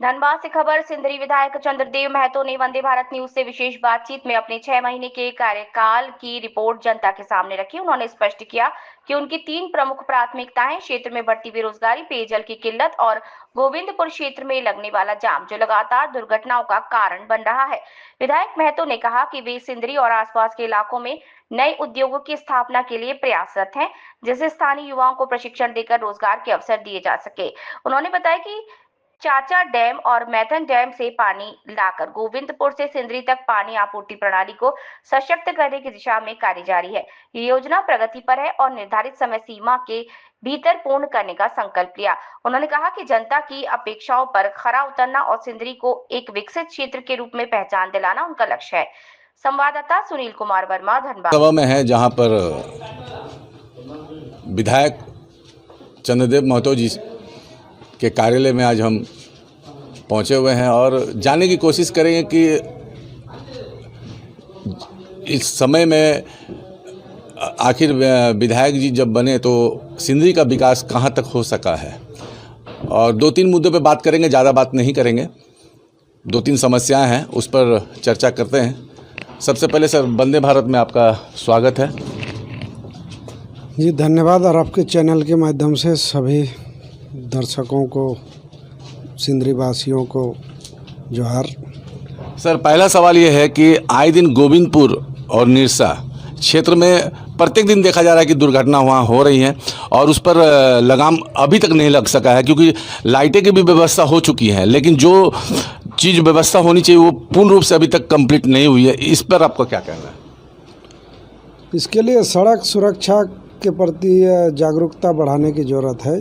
धनबाद से खबर। सिंदरी विधायक चंद्रदेव महतो ने वंदे भारत न्यूज से विशेष बातचीत में अपने 6 महीने के कार्यकाल की रिपोर्ट जनता के सामने रखी। उन्होंने स्पष्ट किया कि उनकी 3 प्रमुख प्राथमिकताएं क्षेत्र में बढ़ती बेरोजगारी, पेयजल की किल्लत और गोविंदपुर क्षेत्र में लगने वाला जाम, जो लगातार दुर्घटनाओं का कारण बन रहा है। विधायक महतो ने कहा कि वे सिंदरी और आसपास के इलाकों में नए उद्योगों की स्थापना के लिए प्रयासरत हैं, जिससे स्थानीय युवाओं को प्रशिक्षण देकर रोजगार के अवसर दिए जा सके। उन्होंने बताया कि चाचा डैम और मैथन डैम से पानी लाकर गोविंदपुर से सिंदरी तक पानी आपूर्ति प्रणाली को सशक्त करने की दिशा में कार्य जारी है। ये योजना प्रगति पर है और निर्धारित समय सीमा के भीतर पूर्ण करने का संकल्प लिया। उन्होंने कहा कि जनता की अपेक्षाओं पर खरा उतरना और सिंदरी को एक विकसित क्षेत्र के रूप में पहचान दिलाना उनका लक्ष्य है। संवाददाता सुनील कुमार वर्मा, धनबाद। सभा में है जहां पर विधायक चंद्रदेव महतो जी के कार्यालय में आज हम पहुंचे हुए हैं और जानने की कोशिश करेंगे कि इस समय में आखिर विधायक जी जब बने तो सिंदरी का विकास कहां तक हो सका है, और 2-3 मुद्दों पे बात करेंगे, ज़्यादा बात नहीं करेंगे। 2-3 समस्याएं हैं, उस पर चर्चा करते हैं। सबसे पहले सर, वंदे भारत में आपका स्वागत है। जी धन्यवाद, और आपके चैनल के माध्यम से सभी दर्शकों को, सिंदरी वासियों को जोहार। सर, पहला सवाल ये है कि आए दिन गोविंदपुर और निरसा क्षेत्र में प्रत्येक दिन देखा जा रहा है कि दुर्घटना वहाँ हो रही हैं और उस पर लगाम अभी तक नहीं लग सका है, क्योंकि लाइटें की भी व्यवस्था हो चुकी है, लेकिन जो चीज़ व्यवस्था होनी चाहिए वो पूर्ण रूप से अभी तक कंप्लीट नहीं हुई है। इस पर आपका क्या कहना है? इसके लिए सड़क सुरक्षा के प्रति जागरूकता बढ़ाने की ज़रूरत है,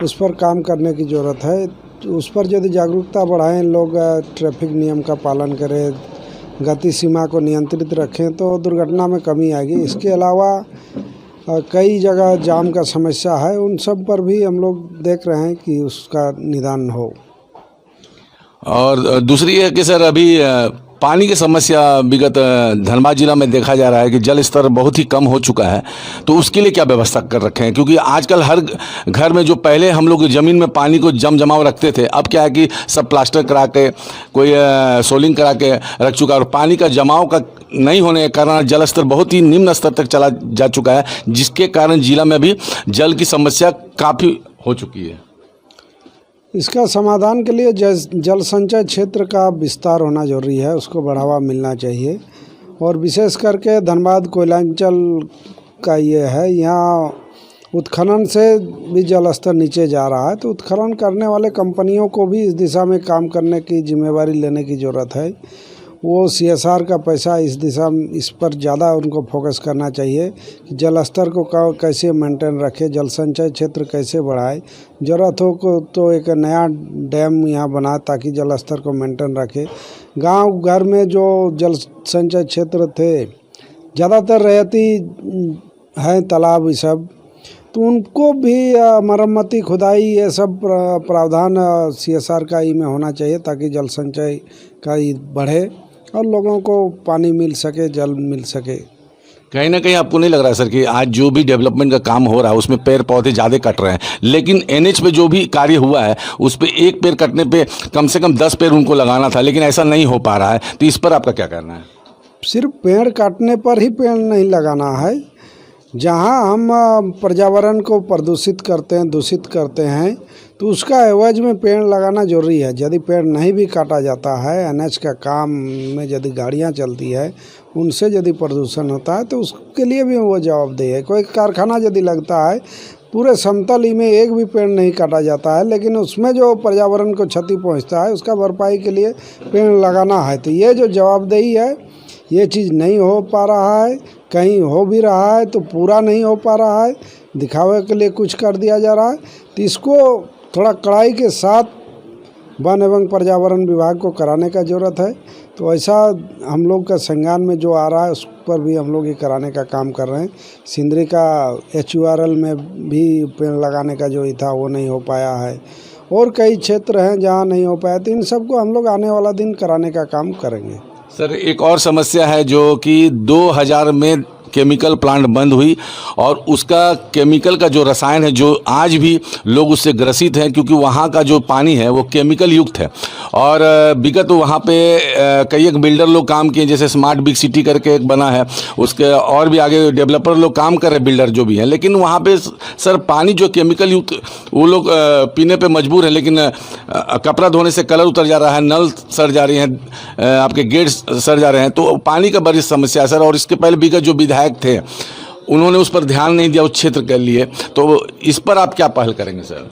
उस पर काम करने की ज़रूरत है। उस पर यदि जागरूकता बढ़ाएं, लोग ट्रैफिक नियम का पालन करें, गति सीमा को नियंत्रित रखें, तो दुर्घटना में कमी आएगी। इसके अलावा कई जगह जाम का समस्या है, उन सब पर भी हम लोग देख रहे हैं कि उसका निदान हो। और दूसरी है कि सर, अभी पानी की समस्या विगत धनबाद जिला में देखा जा रहा है कि जल स्तर बहुत ही कम हो चुका है, तो उसके लिए क्या व्यवस्था कर रखे हैं? क्योंकि आजकल हर घर में जो पहले हम लोग ज़मीन में पानी को जमाव रखते थे, अब क्या है कि सब प्लास्टर करा के, कोई सोलिंग करा के रख चुका है, और पानी का जमाव का नहीं होने के कारण जल स्तर बहुत ही निम्न स्तर तक चला जा चुका है, जिसके कारण जिला में भी जल की समस्या काफ़ी हो चुकी है। इसका समाधान के लिए जल संचय क्षेत्र का विस्तार होना जरूरी है, उसको बढ़ावा मिलना चाहिए। और विशेष करके धनबाद कोयलांचल का ये है, यहाँ उत्खनन से भी जल स्तर नीचे जा रहा है, तो उत्खनन करने वाले कंपनियों को भी इस दिशा में काम करने की जिम्मेवारी लेने की ज़रूरत है। वो CSR का पैसा इस पर ज़्यादा उनको फोकस करना चाहिए कि जल स्तर को कैसे मेंटेन रखे, जल संचय क्षेत्र कैसे बढ़ाए। ज़रूरत हो को तो एक नया डैम यहाँ बना ताकि जल स्तर को मेंटेन रखे। गांव घर में जो जल संचय क्षेत्र थे, ज़्यादातर रहती हैं तालाब, ये सब, तो उनको भी मरम्मती, खुदाई, ये सब प्रावधान CSR का ही में होना चाहिए, ताकि जल संचय का ही बढ़े और लोगों को पानी मिल सके, जल मिल सके। कहीं ना कहीं आपको नहीं लग रहा है सर कि आज जो भी डेवलपमेंट का काम हो रहा है उसमें पेड़ पौधे ज़्यादा कट रहे हैं, लेकिन NH पे जो भी कार्य हुआ है उस पर एक पेड़ कटने पे कम से कम 10 पेड़ उनको लगाना था, लेकिन ऐसा नहीं हो पा रहा है, तो इस पर आपका क्या कहना है? सिर्फ पेड़ काटने पर ही पेड़ नहीं लगाना है। जहाँ हम पर्यावरण को प्रदूषित करते हैं, दूषित करते हैं, तो उसका एवज में पेड़ लगाना जरूरी है। यदि पेड़ नहीं भी काटा जाता है, NH का काम में यदि गाड़ियाँ चलती है, उनसे यदि प्रदूषण होता है, तो उसके लिए भी वो जवाबदेह है। कोई कारखाना यदि लगता है, पूरे समतल में एक भी पेड़ नहीं काटा जाता है, लेकिन उसमें जो पर्यावरण को क्षति पहुँचता है, उसका भरपाई के लिए पेड़ लगाना है। तो ये जो जवाबदेही है, ये चीज़ नहीं हो पा रहा है। कहीं हो भी रहा है तो पूरा नहीं हो पा रहा है, दिखावे के लिए कुछ कर दिया जा रहा है। तो इसको थोड़ा कड़ाई के साथ वन एवं पर्यावरण विभाग को कराने का ज़रूरत है। तो ऐसा हम लोग का संज्ञान में जो आ रहा है, उस पर भी हम लोग ये कराने का काम कर रहे हैं। सिंदरी का HURL में भी पेड़ लगाने का जो था वो नहीं हो पाया है, और कई क्षेत्र हैं जहाँ नहीं हो पाया, तो इन सबको हम लोग आने वाला दिन कराने का काम करेंगे। सर, एक और समस्या है जो कि 2000 में केमिकल प्लांट बंद हुई और उसका केमिकल का जो रसायन है, जो आज भी लोग उससे ग्रसित हैं, क्योंकि वहाँ का जो पानी है वो केमिकल युक्त है। और विगत वहाँ पे कई एक बिल्डर लोग काम किए, जैसे स्मार्ट बिग सिटी करके एक बना है, उसके और भी आगे डेवलपर लोग काम कर रहे हैं, बिल्डर जो भी हैं, लेकिन वहाँ पे सर पानी जो केमिकल युक्त वो लोग पीने पे मजबूर है। लेकिन कपड़ा धोने से कलर उतर जा रहा है, नल सड़ जा रही हैं, आपके गेट सड़ जा रहे हैं, तो पानी का बड़ी समस्या है सर। और इसके पहले विगत जो विधायक थे उन्होंने उस पर ध्यान नहीं दिया उस क्षेत्र के लिए, तो इस पर आप क्या पहल करेंगे सर?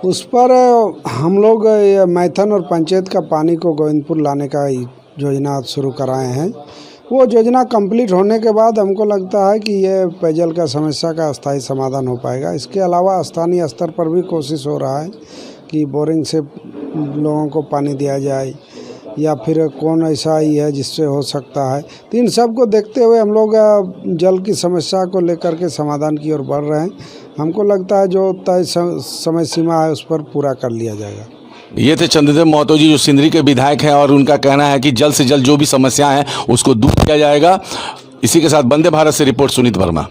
उस पर हम लोग मैथन और पंचायत का पानी को गोविंदपुर लाने का योजना शुरू कराए हैं। वो योजना कंप्लीट होने के बाद हमको लगता है कि ये पेयजल का समस्या का अस्थायी समाधान हो पाएगा। इसके अलावा स्थानीय स्तर पर भी कोशिश हो रहा है कि बोरिंग से लोगों को पानी दिया जाए, या फिर कौन ऐसा ही है जिससे हो सकता है। तो इन सब को देखते हुए हम लोग जल की समस्या को लेकर के समाधान की ओर बढ़ रहे हैं। हमको लगता है जो तय समय सीमा है उस पर पूरा कर लिया जाएगा। ये थे चंद्रदेव महतो जी, जो सिंदरी के विधायक हैं, और उनका कहना है कि जल्द से जल्द जो भी समस्याएं हैं उसको दूर किया जाएगा। इसी के साथ वंदे भारत से रिपोर्ट सुनीत वर्मा।